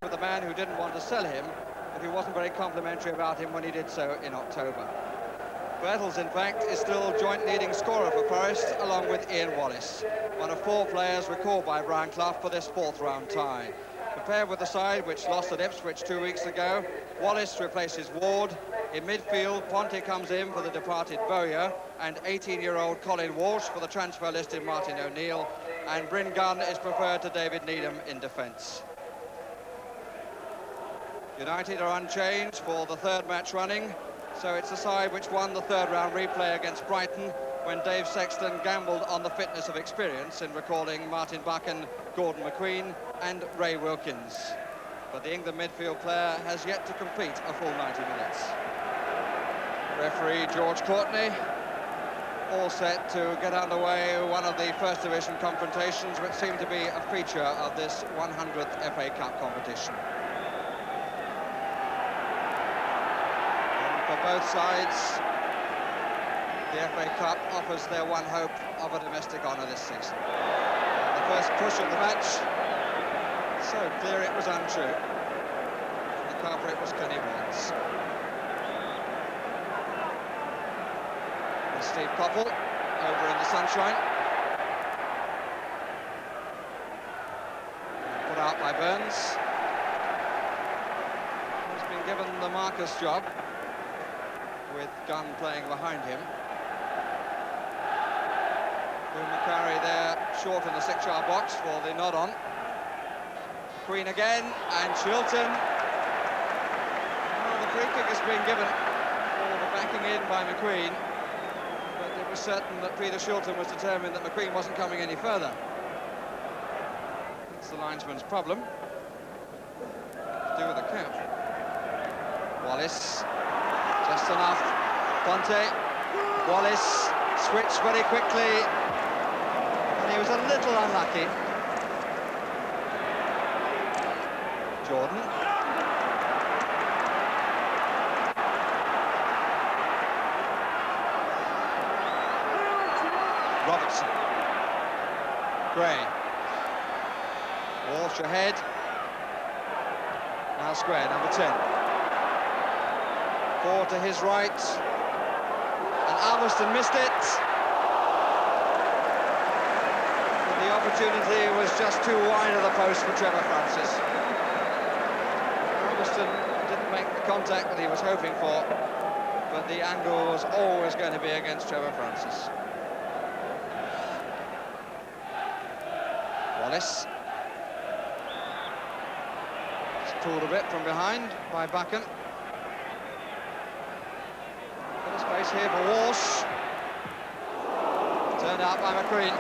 with the man who didn't want to sell him, but who wasn't very complimentary about him when he did so in October. Bertels, in fact, is still joint leading scorer for Forest, along with Ian Wallace, one of 4 players recalled by Brian Clough for this 4th round tie. Compared with the side which lost at Ipswich 2 weeks ago, Wallace replaces Ward. In midfield, Ponte comes in for the departed Bowyer, and 18-year-old Colin Walsh for the transfer listed Martin O'Neill, and Bryn Gunn is preferred to David Needham in defence. United are unchanged for the 3rd match running, so it's the side which won the 3rd round replay against Brighton when Dave Sexton gambled on the fitness of experience in recalling Martin Buchan, Gordon McQueen and Ray Wilkins. But the England midfield player has yet to complete a full 90 minutes. Referee George Courtney, all set to get underway one of the First Division confrontations, which seem to be a feature of this 100th FA Cup competition. And for both sides, the FA Cup offers their one hope of a domestic honour this season. The first push of the match, so clear it was untrue. The culprit was Kenny Burns. And Steve Coppell over in the sunshine. Put out by Burns. He's been given the Marcus job, with Gunn playing behind him. McCarry there, short in the 6-yard box for the nod on. Queen again, and Shilton. Well, the free kick has been given for the backing in by McQueen, but it was certain that Peter Shilton was determined that McQueen wasn't coming any further. That's the linesman's problem. To do with the count. Wallace, just enough. Ponte, Wallace, switched very quickly. He was a little unlucky. Jordan. Robertson. Gray. Walsh ahead. Now square, number 10. 4 to his right. And Alveston missed it. The opportunity was just too wide of the post for Trevor Francis. Alveston didn't make the contact that he was hoping for, but the angle was always going to be against Trevor Francis. Wallace. Just pulled a bit from behind by Buchan. Bit of space here for Walsh. Turned out by McQueen.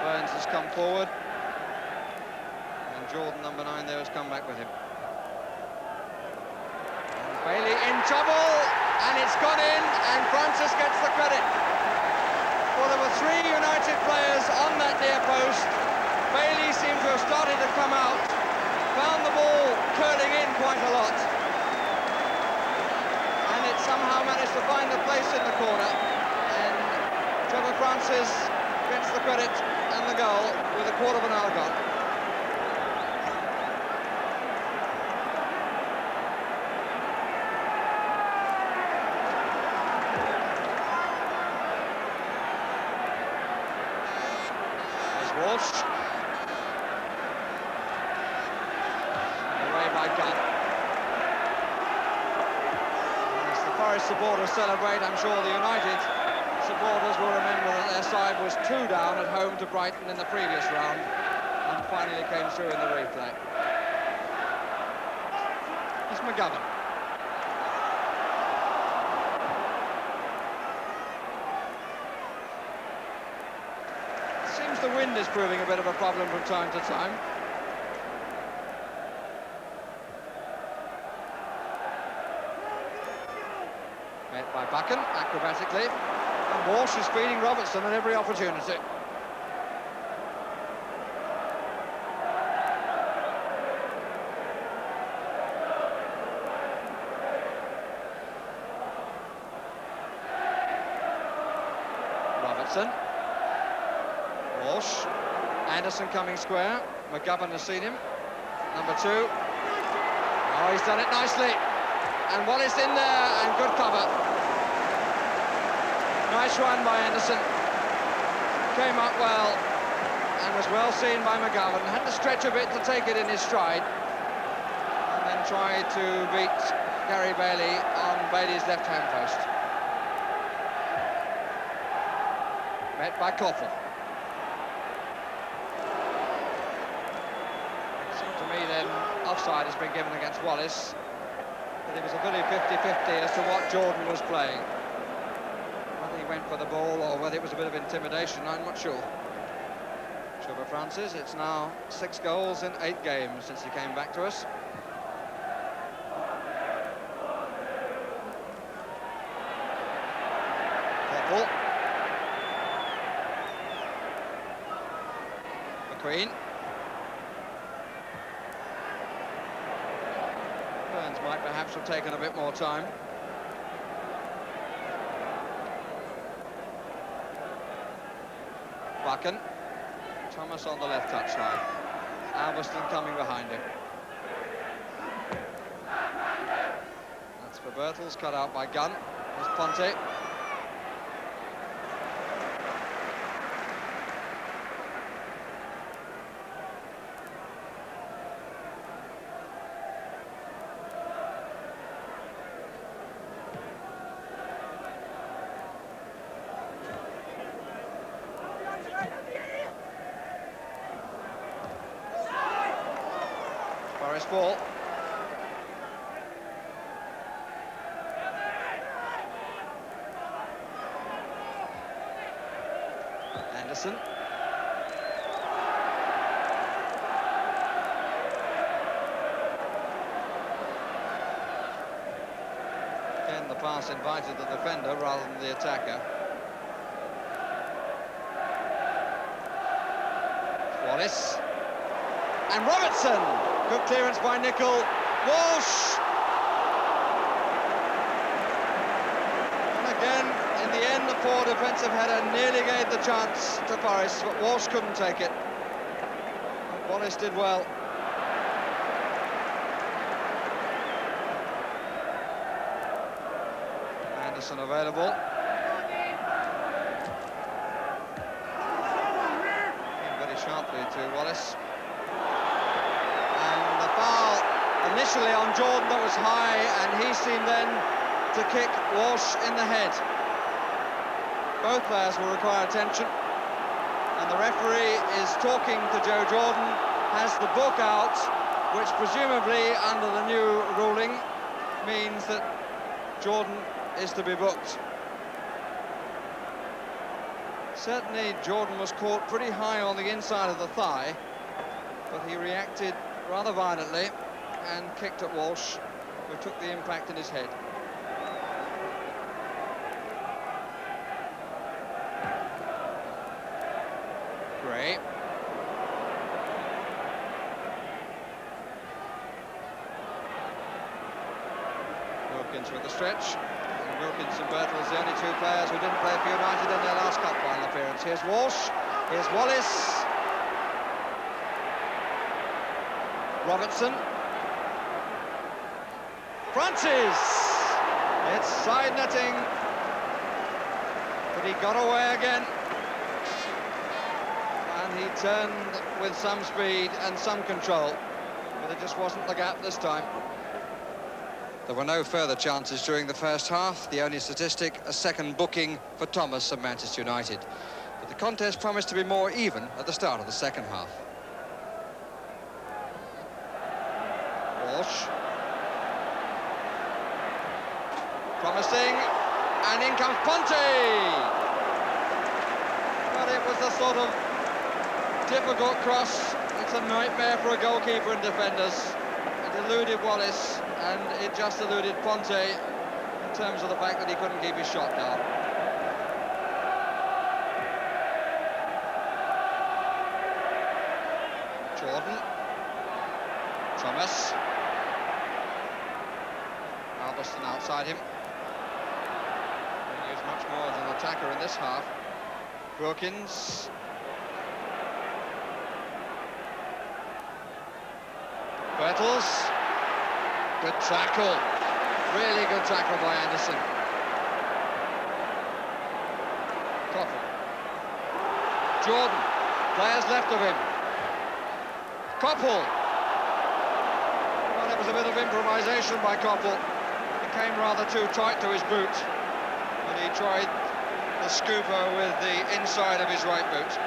Burns has come forward, and Jordan, number 9, there has come back with him. And Bailey in trouble, and it's gone in, and Francis gets the credit. Well, there were 3 United players on that near post. Bailey seemed to have started to come out, found the ball curling in quite a lot, and it somehow managed to find a place in the corner, and Trevor Francis gets the credit and the goal with a quarter of an hour gone. There's Walsh. Away by Gunn. As the Forest supporters celebrate, I'm sure the United supporters will remember that their side was 2 down at home to Brighton in the previous round and finally came through in the replay. It's McGovern. Seems the wind is proving a bit of a problem from time to time. Met by Buchan, acrobatically. And Walsh is feeding Robertson at every opportunity. Robertson. Walsh. Anderson coming square. McGovern has seen him. Number 2. Oh, he's done it nicely. And Wallace in there, and good cover. Nice run by Anderson. Came up well, and was well seen by McGovern. Had to stretch a bit to take it in his stride. And then tried to beat Gary Bailey on Bailey's left-hand post. Met by Koffel. It seemed to me then offside has been given against Wallace, but it was a very 50-50 as to what Jordan was playing. Whether he went for the ball or whether it was a bit of intimidation, I'm not sure. Trevor Francis, it's now 6 goals in 8 games since he came back to us. Koppel. McQueen. Burns might perhaps have taken a bit more time. Buchan. Thomas on the left touchline. Alveston coming behind him. That's for Bertels, cut out by Gunn. There's Ponte. Forest ball. Anderson. Again, the pass invited the defender rather than the attacker. Wallace. And Robertson! Good clearance by Nicol. Walsh! And again, in the end, the poor defensive header nearly gave the chance to Forest, but Walsh couldn't take it. But Wallace did well. Anderson available. Came very sharply to Wallace. Initially on Jordan that was high, and he seemed then to kick Walsh in the head. Both players will require attention, and the referee is talking to Joe Jordan, has the book out, which presumably under the new ruling means that Jordan is to be booked. Certainly Jordan was caught pretty high on the inside of the thigh, but he reacted rather violently and kicked at Walsh, who took the impact in his head. Gray. Wilkins with the stretch. And Wilkins and Bertels, the only 2 players who didn't play for United in their last cup final appearance. Here's Walsh, here's Wallace. Robertson. Francis! It's side netting, but he got away again. And he turned with some speed and some control, but it just wasn't the gap this time. There were no further chances during the first half. The only statistic, a second booking for Thomas of Manchester United. But the contest promised to be more even at the start of the second half. Walsh. Promising, and in comes Ponte! But it was a sort of difficult cross. It's a nightmare for a goalkeeper and defenders. It eluded Wallace, and it just eluded Ponte in terms of the fact that he couldn't keep his shot down. Jordan. Thomas. Alveston outside him. Much more as an attacker in this half. Wilkins. Bertels. Good tackle. Really good tackle by Anderson. Coffin. Jordan. Players left of him. Koppel. Well, it was a bit of improvisation by Koppel. It came rather too tight to his boot. And he tried the scooper with the inside of his right boot.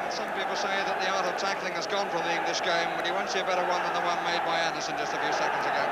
And some people say that the art of tackling has gone from the English game, but you won't see a better one than the one made by Anderson just a few seconds ago.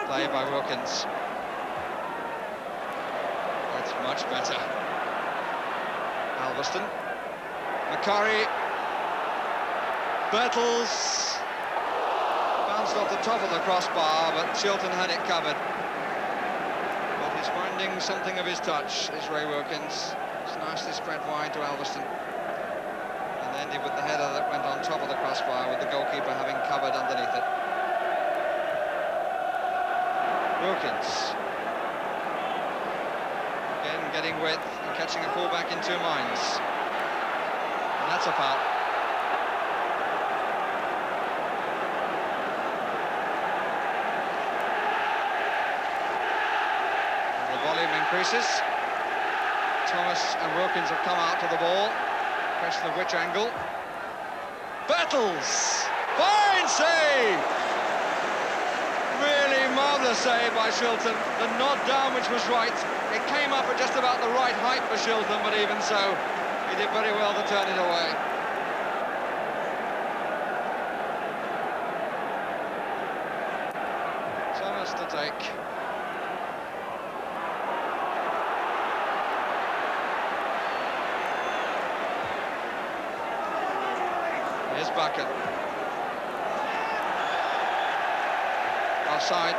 Play by Wilkins. That's much better. Alveston. McCurry. Bertels. Bounced off the top of the crossbar, but Shilton had it covered. But he's finding something of his touch, is Ray Wilkins. It's nicely spread wide to Alveston. And ended with the header that went on top of the crossbar, with the goalkeeper having covered underneath it. Wilkins. Again, getting width and catching a fullback in two minds. And that's a foul. And the volume increases. Thomas and Wilkins have come out to the ball. Question of which angle. Bertels! Fine save! Really marvellous save by Shilton. The nod down, which was right. It came up at just about the right height for Shilton, but even so, he did very well to turn it away. Thomas to take. Here's Bucket. Offside.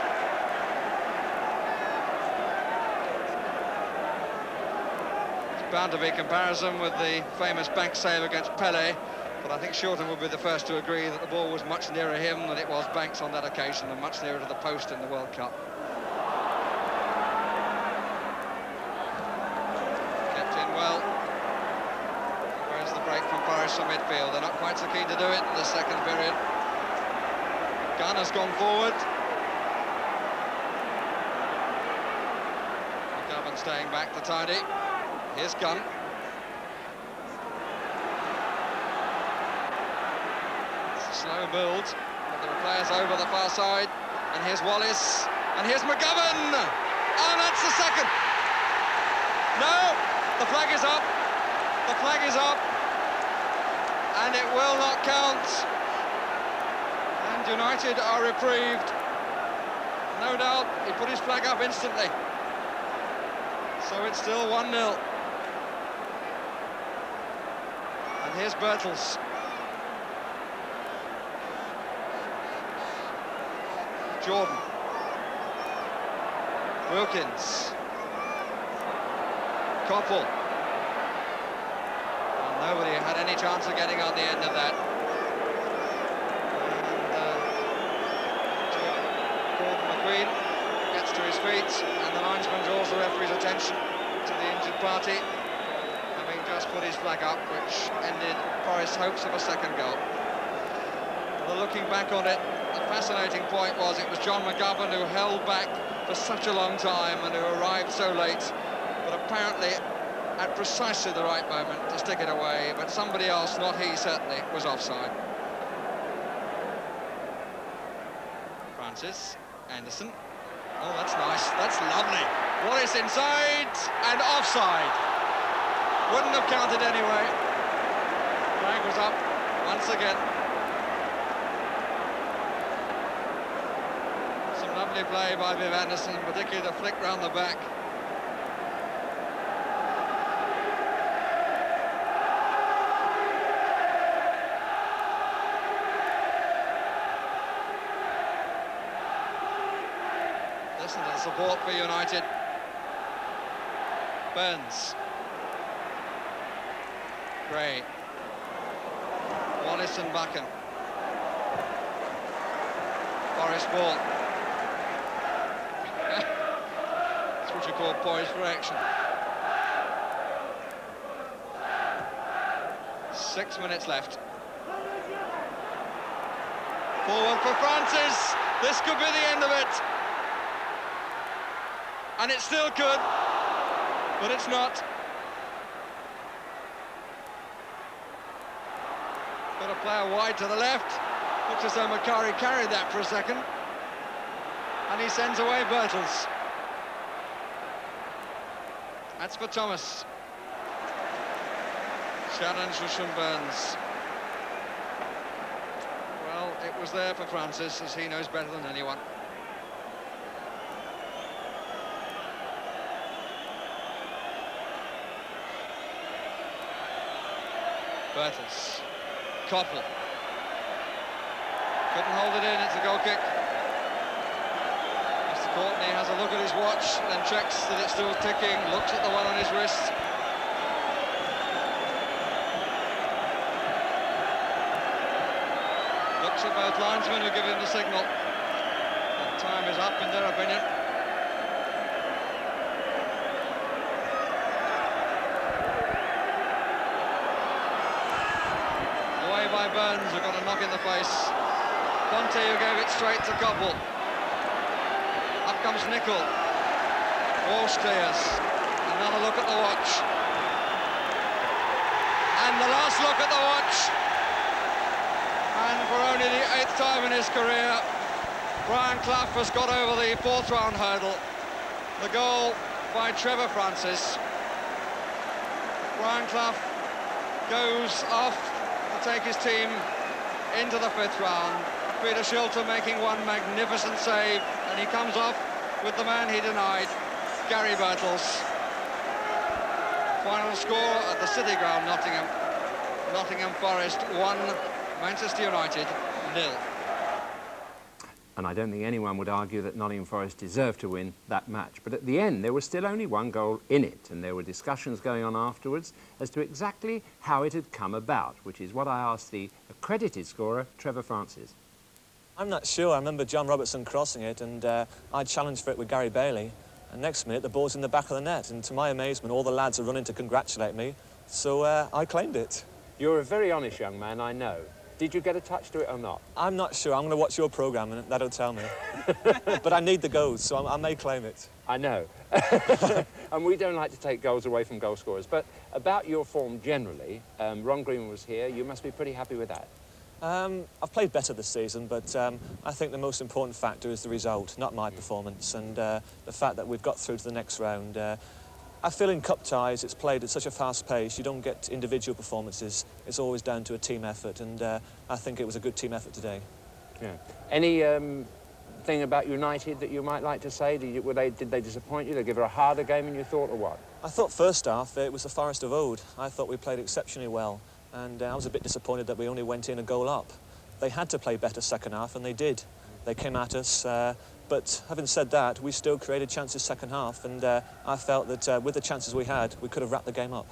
It's bound to be comparison with the famous Banks save against Pele, but I think Shilton would be the first to agree that the ball was much nearer him than it was Banks on that occasion, and much nearer to the post in the World Cup. Kept in well. Where's the break from Paris from midfield? They're not quite so keen to do it in the second period. Gunn has gone forward. Staying back to tidy. Here's Gunn. It's a slow build, but there are players over the far side. And here's Wallace. And here's McGovern. And that's the second. No, the flag is up. The flag is up. And it will not count. And United are reprieved. No doubt, he put his flag up instantly. So it's still 1-0. And here's Bertels. Jordan. Wilkins. Koppel. Well, nobody had any chance of getting on the end of that. And Gordon McQueen gets to his feet, and the linesman draws the referee's attention to the injured party, having just put his flag up, which ended Forest's hopes of a second goal. Well, looking back on it, the fascinating point was it was John McGovern who held back for such a long time and who arrived so late, but apparently at precisely the right moment to stick it away, but somebody else, not he certainly, was offside. Francis, Anderson. Oh, that's nice, that's lovely. Wallace inside and offside. Wouldn't have counted anyway. Flag was up once again. Some lovely play by Viv Anderson, particularly the flick round the back. Listen to the support for United. Burns. Gray. Wallace and Buchan. Forest ball. That's what you call poised for action. 6 minutes left. Forward for Francis. This could be the end of it. And it still could, but it's not. Got a player wide to the left. Looks as though Macari carried that for a second. And he sends away Bertels. That's for Thomas. Challenge for Sean Burns. Well, it was there for Francis, as he knows better than anyone. Bertels. Koppel. Couldn't hold it in, it's a goal kick. Mr. Courtney has a look at his watch, then checks that it's still ticking, looks at the one on his wrist. Looks at both linesmen who give him the signal. That time is up in their opinion. Away by Burns, who got a knock in the face. Ponte, who gave it straight to Koppel. Up comes Nicol. Walsh clears. Another look at the watch. And the last look at the watch. And for only the 8th time in his career, Brian Clough has got over the 4th round hurdle. The goal by Trevor Francis. Brian Clough goes off to take his team into the 5th round. Peter Shilton making one magnificent save, and he comes off with the man he denied, Gary Bertels. Final score at the City Ground, Nottingham. Nottingham Forest 1, Manchester United 0. And I don't think anyone would argue that Nottingham Forest deserved to win that match. But at the end, there was still only one goal in it, and there were discussions going on afterwards as to exactly how it had come about, which is what I asked the accredited scorer, Trevor Francis. I'm not sure. I remember John Robertson crossing it, and I challenged for it with Gary Bailey. And next minute, the ball's in the back of the net, and to my amazement, all the lads are running to congratulate me. So I claimed it. You're a very honest young man, I know. Did you get a touch to it or not? I'm not sure. I'm going to watch your programme, and that'll tell me. But I need the goals, so I may claim it. I know. And we don't like to take goals away from goal scorers. But about your form generally, Ron Green was here. You must be pretty happy with that. I've played better this season, but I think the most important factor is the result, not my performance. And the fact that we've got through to the next round. I feel in cup ties, it's played at such a fast pace, you don't get individual performances. It's always down to a team effort, and I think it was a good team effort today. Yeah. Any thing about United that you might like to say? Did they disappoint you? Did they give her a harder game than you thought, or what? I thought first half it was the Forest of old. I thought we played exceptionally well, and I was a bit disappointed that we only went in a goal up. They had to play better second half, and they did. They came at us, but having said that, we still created chances second half, and I felt that with the chances we had, we could have wrapped the game up.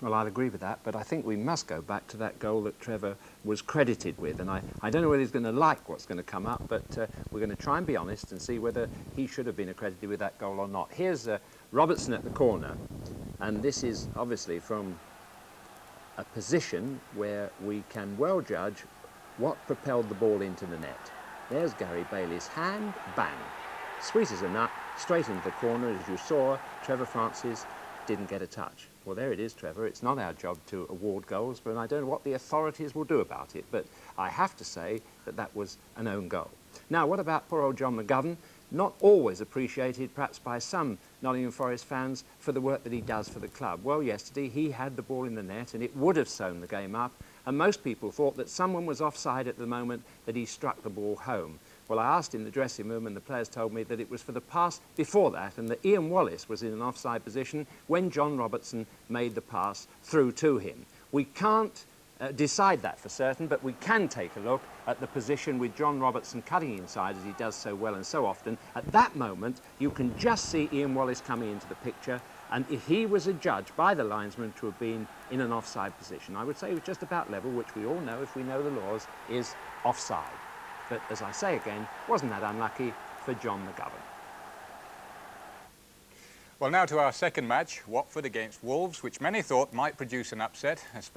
Well, I'd agree with that, but I think we must go back to that goal that Trevor was credited with, and I don't know whether he's going to like what's going to come up, but we're going to try and be honest and see whether he should have been accredited with that goal or not. Here's Robertson at the corner, and this is obviously from a position where we can well judge what propelled the ball into the net. There's Gary Bailey's hand, bang. Sweet as a nut, straight into the corner. As you saw, Trevor Francis didn't get a touch. Well, there it is, Trevor. It's not our job to award goals, but I don't know what the authorities will do about it. But I have to say that that was an own goal. Now, what about poor old John McGovern? Not always appreciated, perhaps, by some Nottingham Forest fans for the work that he does for the club. Well, yesterday he had the ball in the net and it would have sewn the game up, and most people thought that someone was offside at the moment that he struck the ball home. Well, I asked in the dressing room and the players told me that it was for the pass before that, and that Ian Wallace was in an offside position when John Robertson made the pass through to him. We can't decide that for certain, but we can take a look at the position with John Robertson cutting inside, as he does so well and so often. At that moment, you can just see Ian Wallace coming into the picture, and if he was adjudged by the linesman to have been in an offside position, I would say it was just about level, which we all know, if we know the laws, is offside. But as I say again, wasn't that unlucky for John McGovern. Well, now to our second match, Watford against Wolves, which many thought might produce an upset, especially